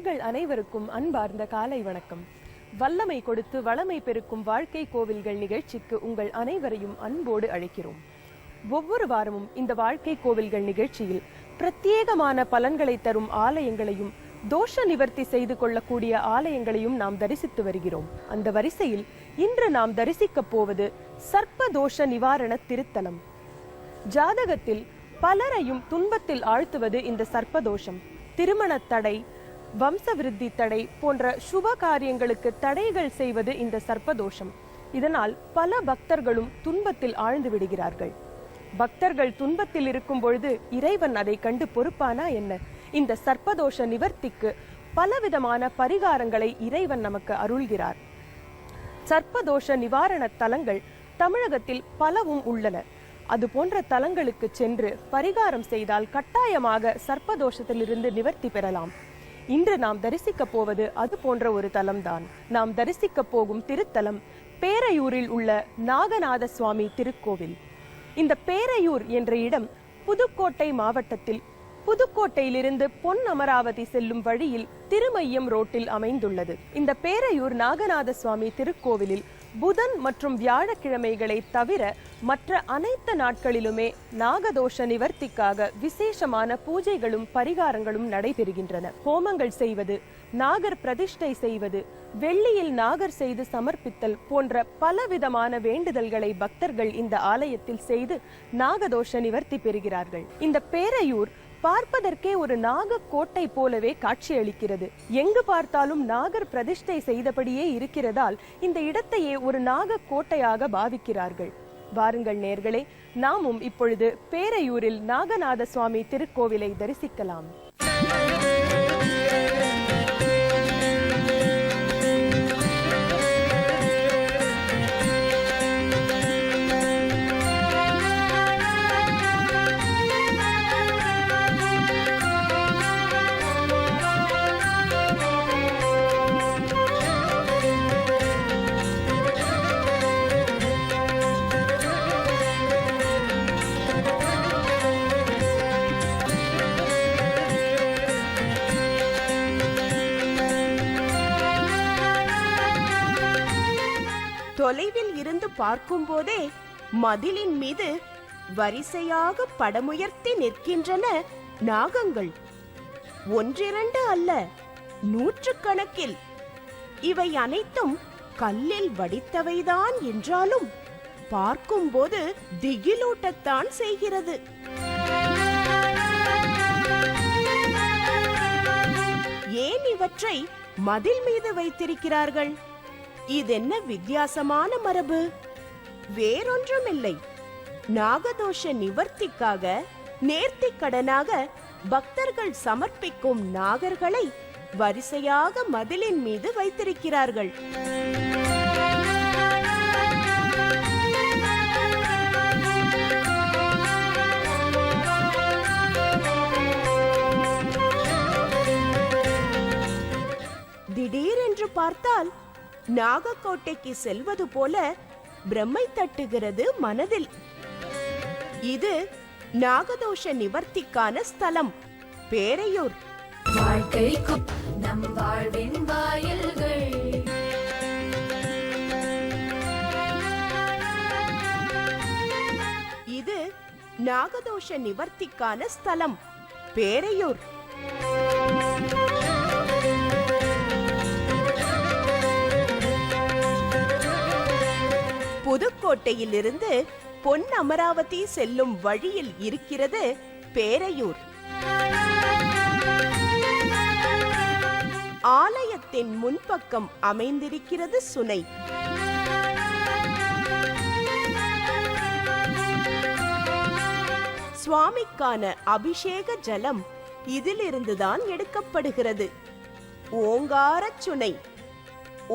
நேயர்கள் அனைவருக்கும் அன்பார்ந்த காலை வணக்கம். வல்லமை கொடுத்து வளமை பெருக்கும் வாழ்க்கை கோவில்கள் நிகழ்ச்சிக்கு உங்கள் அனைவரையும் அன்போடு அழைக்கிறோம். ஒவ்வொரு வாரமும் இந்த வாழ்க்கை கோவில்கள் நிகழ்ச்சியில் பிரத்யேகமான பலன்களை தரும் ஆலயங்களையும் தோஷ நிவர்த்தி செய்து கொள்ளக்கூடிய ஆலயங்களையும் நாம் தரிசித்து வருகிறோம். அந்த வரிசையில் இன்று நாம் தரிசிக்கப் போவது சர்ப்பதோஷ நிவாரண திருத்தலம். ஜாதகத்தில் பலரையும் துன்பத்தில் ஆழ்த்துவது இந்த சர்ப்பதோஷம். திருமண தடை, வம்சவிருத்தி தடை போன்ற சுப காரியங்களுக்கு தடைகள் செய்வது இந்த சர்ப்பதோஷம். இதனால் பல பக்தர்களும் துன்பத்தில் ஆழ்ந்து விடுகிறார்கள். பக்தர்கள் துன்பத்தில் இருக்கும் பொழுது இறைவன் அதை கண்டு பொறுப்பானா என்ன? இந்த சர்ப்பதோஷ நிவர்த்திக்கு பலவிதமான பரிகாரங்களை இறைவன் நமக்கு அருள்கிறார். சர்ப்பதோஷ நிவாரண தலங்கள் தமிழகத்தில் பலவும் உள்ளன. அது போன்ற தலங்களுக்கு சென்று பரிகாரம் செய்தால் கட்டாயமாக சர்ப்பதோஷத்திலிருந்து நிவர்த்தி பெறலாம். இன்று நாம் தரிசிக்க போவது அது போன்ற ஒரு தலம்தான். நாம் தரிசிக்க போகும் திருத்தலம் பேரையூரில் உள்ள நாகநாத சுவாமி திருக்கோவில். இந்த பேரையூர் என்ற இடம் புதுக்கோட்டை மாவட்டத்தில் புதுக்கோட்டையிலிருந்து பொன் அமராவதி செல்லும் வழியில் திருமையம் ரோட்டில் அமைந்துள்ளது. இந்த பேரையூர் நாகநாத சுவாமி திருக்கோவிலில் புதன் மற்றும் வியாழக்கிழமைகளை தவிர மற்ற அனைத்து நாட்களிலுமே நாகதோஷ நிவர்த்திக்காக விசேஷமான பூஜைகளும் பரிகாரங்களும் நடைபெறுகின்றன. ஹோமங்கள் செய்வது, நாகர் பிரதிஷ்டை செய்வது, வெள்ளியில் நாகர் செய்து சமர்ப்பித்தல் போன்ற பலவிதமான வேண்டுதல்களை பக்தர்கள் இந்த ஆலயத்தில் செய்து நாகதோஷ நிவர்த்தி பெறுகிறார்கள். இந்த பேரையூர் பார்ப்பதற்கே ஒரு நாக கோட்டை போலவே காட்சியளிக்கிறது. எங்கு பார்த்தாலும் நாகர் பிரதிஷ்டை செய்தபடியே இருக்கிறதால் இந்த இடத்தையே ஒரு நாக கோட்டையாக பாவிக்கிறார்கள். வாருங்கள் நேயர்களே, நாமும் இப்பொழுது பேரையூரில் நாகநாத சுவாமி திருக்கோவிலை தரிசிக்கலாம். தொலைவில் இருந்து பார்க்கும் போதே மதிலின் மீது வரிசையாக படமுயர்த்தி நிற்கின்றன நாகங்கள். ஒன்றிரண்டு அல்ல, நூற்றுக்கணக்கில். இவை அனைத்தும் கல்லில் வடித்தவைதான் என்றாலும் பார்க்கும்போது திகிலூட்டத்தான் செய்கிறது. ஏன் இவற்றை மதில் மீது வைத்திருக்கிறார்கள்? இதென்ன வித்தியாசமான மரபு? வேறொன்றுமில்லை, நாகதோஷ நிவர்த்திக்காக நேர்த்திக் கடனாக பக்தர்கள் சமர்ப்பிக்கும் நாகர்களை வரிசையாக மதிலின் மீது வைத்திருக்கிறார்கள். திடீரென்று பார்த்தால் நாகக்கோட்டைக்கு செல்வது போல பிரம்மை தட்டுகிறது மனதில். இது நாகதோஷ நிவர்த்திக்கான ஸ்தலம் பேரையூர். வாழ்க்கைக்கும் நம் வாழ்வின் வாயில்கள். இது நாகதோஷ நிவர்த்திக்கான ஸ்தலம் பேரையூர். புதுக்கோட்டையிலிருந்து பொன் அமராவதி செல்லும் வழியில் இருக்கிறது பேரையூர். ஆலயத்தின் முன்பக்கம் அமைந்திருக்கிறது சுனை. சுவாமிக்கான அபிஷேக ஜலம் இதிலிருந்துதான் எடுக்கப்படுகிறது. ஓங்கார சுனை,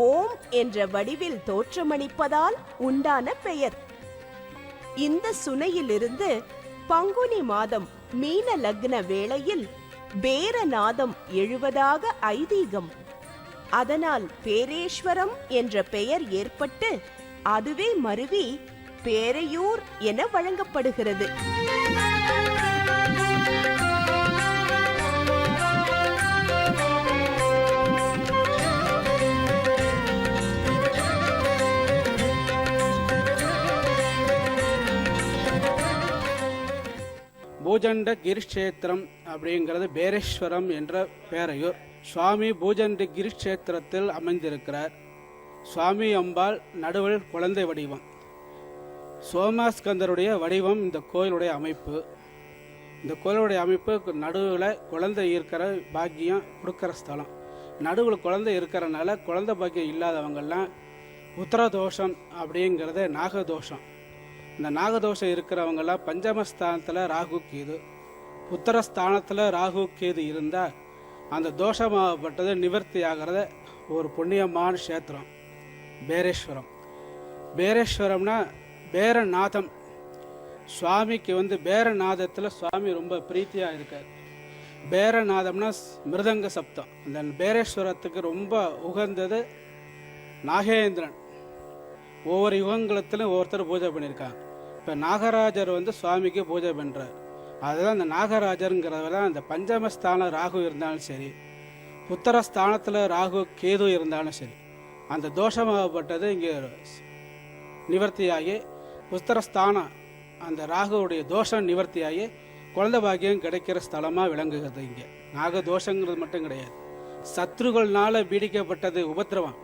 ஓம் என்ற வடிவில் தோற்றமளிப்பதால் உண்டான பெயர். இந்த சுனையிலிருந்து பங்குனி மாதம் மீன லக்ன வேளையில் பேரநாதம் எழுவதாக ஐதீகம். அதனால் பேரேஸ்வரம் என்ற பெயர் ஏற்பட்டு அதுவே மருவி பேரையூர் என வழங்கப்படுகிறது. பூஜண்ட கிரிக்ஷேத்திரம் அப்படிங்கிறது பேரேஸ்வரம் என்ற பேரையூர். சுவாமி பூஜண்ட கிரிக்ஷேத்திரத்தில் அமைந்திருக்கிறார். சுவாமி அம்பாள் நடுவில் குழந்தை வடிவம். சோமாஸ்கந்தருடைய வடிவம் இந்த கோயிலுடைய அமைப்பு. இந்த கோயிலுடைய அமைப்பு நடுவில் குழந்தை இருக்கிற பாக்கியம் கொடுக்குற ஸ்தலம். நடுவில் குழந்தை இருக்கிறனால குழந்தை பாக்கியம் இல்லாதவங்கெல்லாம் உத்தரதோஷம் அப்படிங்கிறது நாகதோஷம். இந்த நாகதோஷம் இருக்கிறவங்கெல்லாம் பஞ்சமஸ்தானத்தில் ராகு கேது, உத்தரஸ்தானத்தில் ராகு கேது இருந்தால் அந்த தோஷமாகப்பட்டது நிவர்த்தி ஆகிறத ஒரு புண்ணியமான க்ஷேத்திரம் பேரேஸ்வரம். பேரேஸ்வரம்னா பேரநாதம். சுவாமிக்கு பேரநாதத்தில் சுவாமி ரொம்ப பிரீத்தியாக இருக்கார். பேரநாதம்னா மிருதங்க சப்தம். அந்த பேரேஸ்வரத்துக்கு ரொம்ப உகந்தது நாகேந்திரன். ஒவ்வொரு யுகங்களத்திலும் ஒவ்வொருத்தர் பூஜை பண்ணியிருக்காங்க. இப்போ நாகராஜர் சுவாமிக்கு பூஜை பண்ணுறார். அதுதான் அந்த நாகராஜருங்கிறவர் தான். அந்த பஞ்சமஸ்தான ராகு இருந்தாலும் சரி, உத்தரஸ்தானத்தில் ராகு கேது இருந்தாலும் சரி, அந்த தோஷமாகப்பட்டது இங்கே நிவர்த்தியாகி உத்தரஸ்தானம் அந்த ராகுவுடைய தோஷம் நிவர்த்தியாகி குழந்தை பாக்கியம் கிடைக்கிற ஸ்தலமாக விளங்குகிறது. இங்கே நாகதோஷங்கிறது மட்டும் கிடையாது, சத்ருகள்னால பீடிக்கப்பட்டது உபத்திரவம்,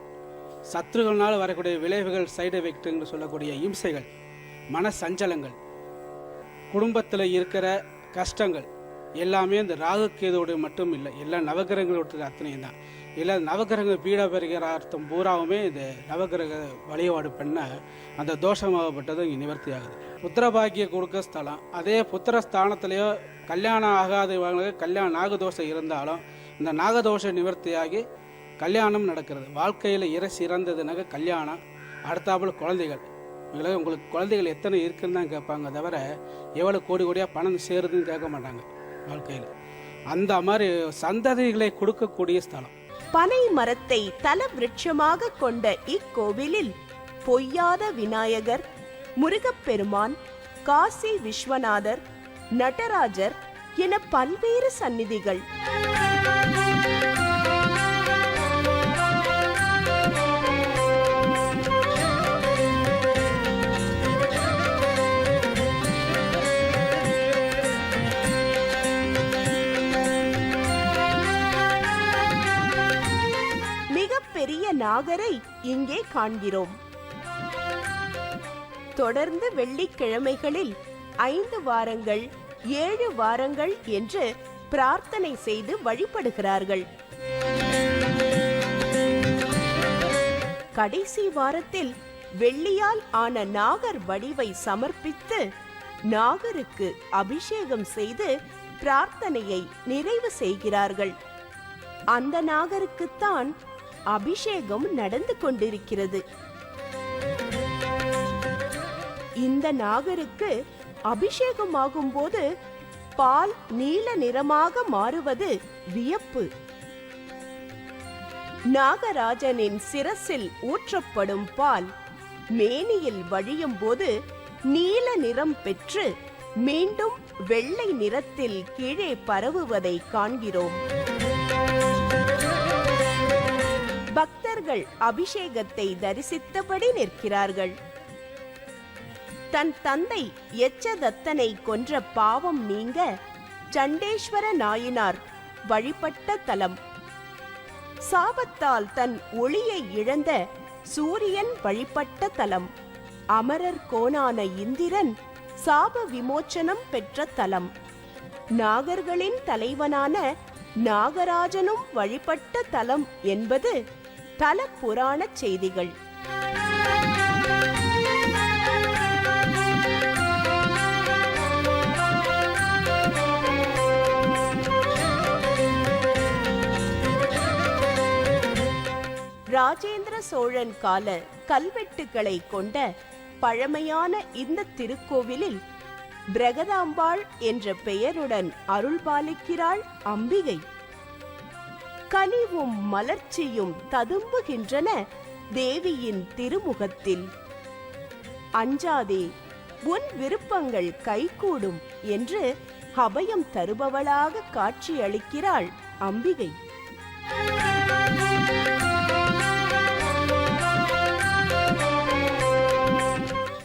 சத்ருகள்னால் வரக்கூடிய விளைவுகள், சைடு எஃபெக்ட்னு சொல்லக்கூடிய இம்சைகள், மன சஞ்சலங்கள், குடும்பத்தில் இருக்கிற கஷ்டங்கள் எல்லாமே இந்த ராகு கேதுவோடு மட்டும் இல்லை, எல்லா நவகிரகங்களோட அத்தனையும் தான். இல்லை நவகிரக பீட பெறுகிற அர்த்தம் பூராவுமே இந்த நவகிரக வழிபாடு பண்ண அந்த தோஷமாகப்பட்டது இங்கே நிவர்த்தி ஆகுது. புத்திரபாக்கிய கொடுக்க ஸ்தலம். அதே புத்திரஸ்தானத்திலேயோ கல்யாணம் ஆகாதவங்களுக்கு கல்யாணம் நாகதோஷம் இருந்தாலும் இந்த நாகதோஷ நிவர்த்தியாகி கல்யாணம் நடக்கிறது. வாழ்க்கையில் சிறந்ததுனாக்க கல்யாணம், அடுத்தாப்புல குழந்தைகள். உங்களுக்கு குழந்தைகள் எத்தனை இருக்குன்னு தான் கேட்பாங்க தவிர எவ்வளோ கோடி கோடியாக பணம் சேருதுன்னு கேட்க மாட்டாங்க வாழ்க்கையில். அந்த மாதிரி சந்ததிகளை கொடுக்கக்கூடிய ஸ்தலம். பனை மரத்தை தல விருட்சமாக கொண்ட இக்கோவிலில் பொய்யாத விநாயகர், முருகப்பெருமான், காசி விஸ்வநாதர், நடராஜர் என பல்வேறு சந்நிதிகள். பெரிய நாகரை இங்கே காண்கிறோம். தொடர்ந்து வெள்ளிக்கிழமைகளில் 5 வாரங்கள் 7 வாரங்கள் என்று பிரார்த்தனை செய்து வழிபடுகிறார்கள். கடைசி வாரத்தில் வெள்ளியால் ஆன நாகர் வடிவை சமர்ப்பித்து நாகருக்கு அபிஷேகம் செய்து பிரார்த்தனையை நிறைவு செய்கிறார்கள். அந்த நாகருக்குத்தான் அபிஷேகம் நடந்து கொண்டிருக்கிறது. இந்த நாகருக்கு அபிஷேகமாகும் போது பால் நீல நிறமாக மாறுவது வியப்பு. நாகராஜனின் சிரசில் ஊற்றப்படும் பால் மேனியில் வழியும் போது நீல நிறம் பெற்று மீண்டும் வெள்ளை நிறத்தில் கீழே பரவுவதை காண்கிறோம். பக்தர்கள் அபிஷேகத்தை தரிசித்தபடி நிற்கிறார்கள். தன் தந்தை எச்சதத்தனை கொன்ற பாவம் நீங்க சண்டேஸ்வர நாயனார் வழிபட்ட தலம். சாபத்தால் தன் ஒளியை இழந்த சூரியன் வழிபட்ட தலம். அமரர் கோனான இந்திரன் சாப விமோச்சனம் பெற்ற தலம். நாகர்களின் தலைவனான நாகராஜனும் வழிபட்ட தலம் என்பது தல புராண செய்திகள். ராஜேந்திர சோழன் கால கல்வெட்டுக்களை கொண்ட பழமையான இந்த திருக்கோவிலில் பிரகதாம்பாள் என்ற பெயருடன் அருள்பாலிக்கிறாள் அம்பிகை. கனிவும் மலர்ச்சியும் ததும்புகின்றன தேவியின் திருமுகத்தில். அஞ்சாதே, உன் விருப்பங்கள் கைகூடும் என்று அபயம் தருபவளாக காட்சியளிக்கிறாள் அம்பிகை.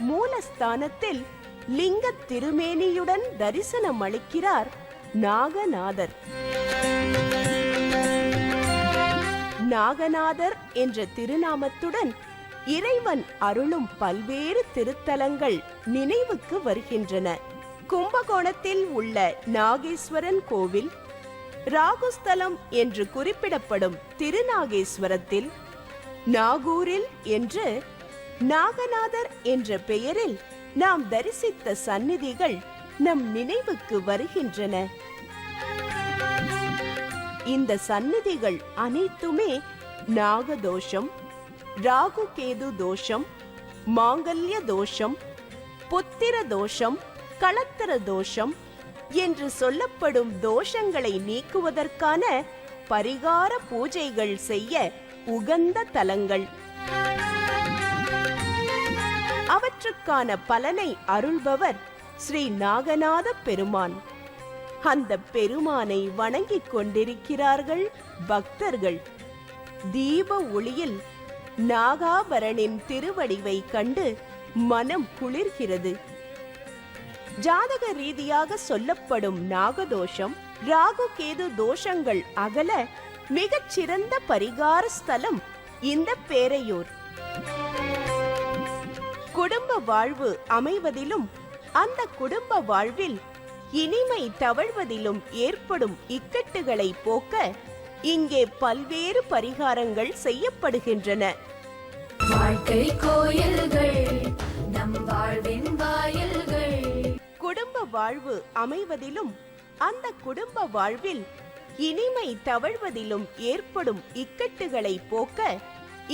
மூலஸ்தானத்தில் லிங்க திருமேனியுடன் தரிசனம் அளிக்கிறார் நாகநாதர். நாகநாதர் என்ற திருநாமத்துடன் இறைவன் அருளும் பல்வேறு திருத்தலங்கள் நினைவுக்கு வருகின்றன. கும்பகோணத்தில் உள்ள நாகேஸ்வரன் கோவில், ராகுஸ்தலம் என்று குறிப்பிடப்படும் திருநாகேஸ்வரத்தில், நாகூரில் என்று நாகநாதர் என்ற பெயரில் நாம் தரிசித்த சந்நிதிகள் நம் நினைவுக்கு வருகின்றன. இந்த சந்நிதிகள் அனைத்துமே நாகதோஷம், ராகு கேது தோஷம், மாங்கல்ய தோஷம், புத்திர தோஷம், களத்திர தோஷம் என்று சொல்லப்படும் தோஷங்களை நீக்குவதற்கான பரிகார பூஜைகள் செய்ய உகந்த தலங்கள். அவற்றுக்கான பலனை அருள்பவர் ஸ்ரீ நாகநாத பெருமான். அந்த பெருமானை வணங்கிக் கொண்டிருக்கிறார்கள் பக்தர்கள். தீப ஒளியில் நாகாபரனின் திருவடிவை கண்டு மனம் குளிர்கிறது. ஜாதக ரீதியாக சொல்லப்படும் நாகதோஷம், ராகு கேது தோஷங்கள் அகல மிகச் சிறந்த பரிகார ஸ்தலம் இந்த பேரையூர். குடும்ப வாழ்வு அமைவதிலும் அந்த குடும்ப வாழ்வில் இனிமை தவழ்வதிலும் ஏற்படும் இக்கட்டுகளை போக்க இங்கே பல்வேறு பரிகாரங்கள் செய்யப்படுகின்றன. வாழ்க்கை கோயில்கள் நம் வாழ்வின் வாயில்கள். குடும்ப வாழ்வு அமைவதிலும் அந்த குடும்ப வாழ்வில் இனிமை தவழ்வதிலும் ஏற்படும் இக்கட்டுகளை போக்க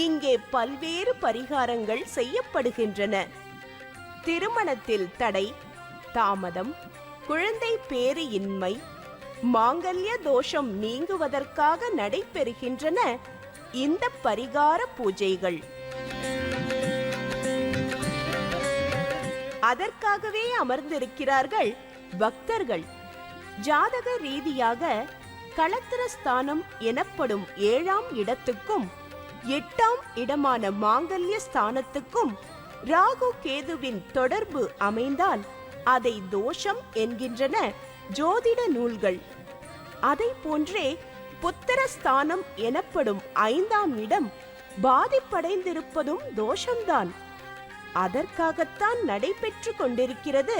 இங்கே பல்வேறு பரிகாரங்கள் செய்யப்படுகின்றன. திருமணத்தில் தடை, தாமதம், குழந்தை பேறு இன்மை, மாங்கல்ய தோஷம் நீங்குவதற்காக நடைபெறுகின்றன இந்த பரிகார பூஜைகள். அதற்காகவே அமர்ந்திருக்கிறார்கள் பக்தர்கள். ஜாதக ரீதியாக களத்திரஸ்தானம் எனப்படும் 7ஆம் இடத்துக்கும் 8ஆம் இடமான மாங்கல்ய ஸ்தானத்துக்கும் ராகு கேதுவின் தொடர்பு அமைந்தால் அதை தோஷம் என்கின்றன ஜோதிட நூல்கள். அதை போன்றே புத்திரஸ்தானம் எனப்படும் 5ஆம் இடம் பாதிப்படைந்திருப்பதும் தோஷம்தான். அதற்காகத்தான் நடைபெற்று கொண்டிருக்கிறது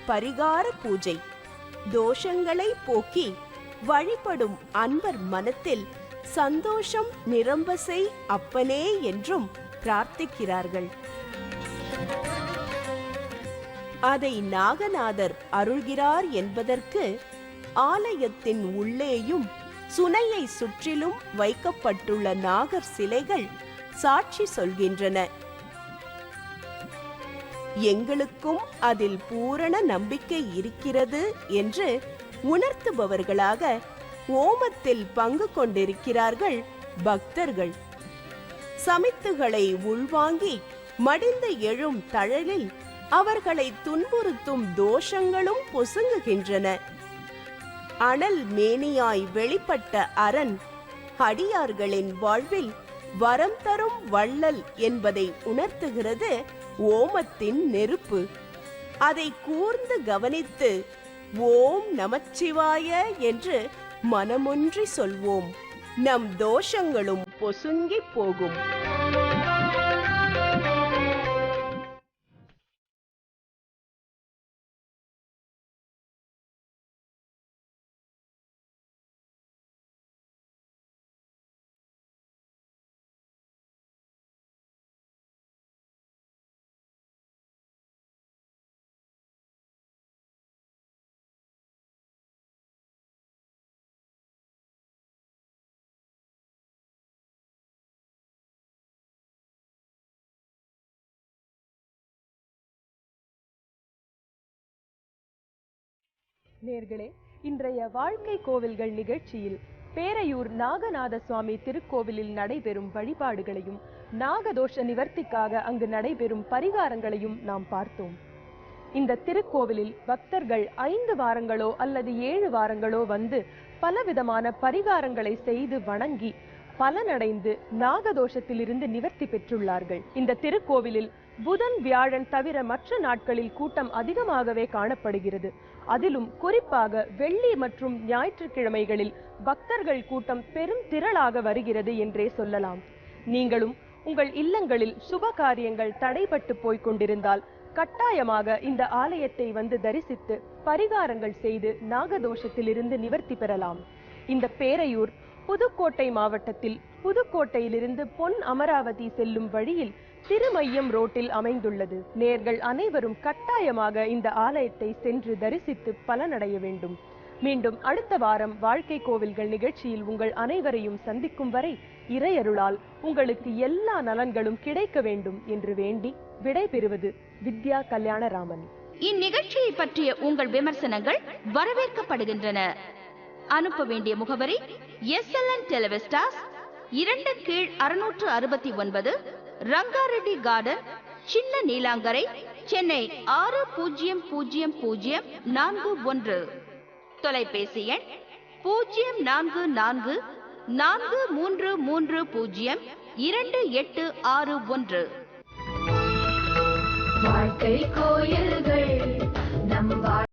பரிகார பூஜை. தோஷங்களை போக்கி வழிபடும் அன்பர் மனத்தில் சந்தோஷம் நிரம்ப செய் அப்பனே என்றும் பிரார்த்திக்கிறார்கள். அதை நாகநாதர் அருள்கிறார் என்பதற்கு ஆலயத்தின் உள்ளேயும் சுனையை சுற்றிலும் வைக்கப்பட்டுள்ள நாகர் சிலைகள் சாட்சி சொல்கின்றன. எங்களுக்கும் அதில் பூரண நம்பிக்கை இருக்கிறது என்று உணர்த்துபவர்களாக ஓமத்தில் பங்கு கொண்டிருக்கிறார்கள் பக்தர்கள். சமித்துகளை உள்வாங்கி மடிந்து எழும் தழலில் அவர்களை துன்புறுத்தும் தோஷங்களும் பொசுங்குகின்றன. அனல் மேனியாய் வெளிப்பட்ட அரண் அடியார்களின் வாழ்வில் வரம் தரும் வள்ளல் என்பதை உணர்த்துகிறது ஓமத்தின் நெருப்பு. அதை கூர்ந்து கவனித்து ஓம் நமச்சிவாய என்று மனமொன்றி சொல்வோம். நம் தோஷங்களும் பொசுங்கி போகும். நேர்களே, இன்றைய வாழ்க்கை கோவில்கள் நிகழ்ச்சியில் பேரையூர் நாகநாத சுவாமி திருக்கோவிலில் நடைபெறும் வழிபாடுகளையும் நாகதோஷ நிவர்த்திக்காக அங்கு நடைபெறும் பரிகாரங்களையும் நாம் பார்த்தோம். இந்த திருக்கோவிலில் பக்தர்கள் 5 வாரங்களோ அல்லது 7 வாரங்களோ வந்து பலவிதமான பரிகாரங்களை செய்து வணங்கி பலனடைந்து நாகதோஷத்திலிருந்து நிவர்த்தி பெற்றுள்ளார்கள். இந்த திருக்கோவிலில் புதன் வியாழன் தவிர மற்ற நாட்களில் கூட்டம் அதிகமாகவே காணப்படுகிறது. அதிலும் குறிப்பாக வெள்ளி மற்றும் ஞாயிற்றுக்கிழமைகளில் பக்தர்கள் கூட்டம் பெரும் திரளாக வருகிறது என்றே சொல்லலாம். நீங்களும் உங்கள் இல்லங்களில் சுப காரியங்கள் தடைபட்டு போய்க் கொண்டிருந்தால் கட்டாயமாக இந்த ஆலயத்தை வந்து தரிசித்து பரிகாரங்கள் செய்து நாகதோஷத்திலிருந்து நிவர்த்தி பெறலாம். இந்த பேரையூர் புதுக்கோட்டை மாவட்டத்தில் புதுக்கோட்டையிலிருந்து பொன் அமராவதி செல்லும் வழியில் திருமையம் ரோட்டில் அமைந்துள்ளது. நேர்கள் அனைவரும் கட்டாயமாக இந்த ஆலயத்தை சென்று தரிசித்து பலனடைய வேண்டும். மீண்டும் அடுத்த வாரம் வாழ்க்கை கோவில்கள் நிகழ்ச்சியில் உங்கள் அனைவரையும் சந்திக்கும் வரை இறையருளால் உங்களுக்கு எல்லா நலன்களும் கிடைக்க வேண்டும் என்று வேண்டி விடைபெறுவது வித்யா கல்யாணராமன். இந்நிகழ்ச்சியை பற்றிய உங்கள் விமர்சனங்கள் வரவேற்கப்படுகின்றன. அனுப்ப வேண்டிய முகவரி SLN டெலிவிஸ்டார்ஸ் 2/669 ரங்காரெட்டி கார்டன், சின்ன நீலாங்கரை, சென்னை 600041. தொலைபேசி எண் 0444330281. வாழ்க்கை கோயில்கள் நம்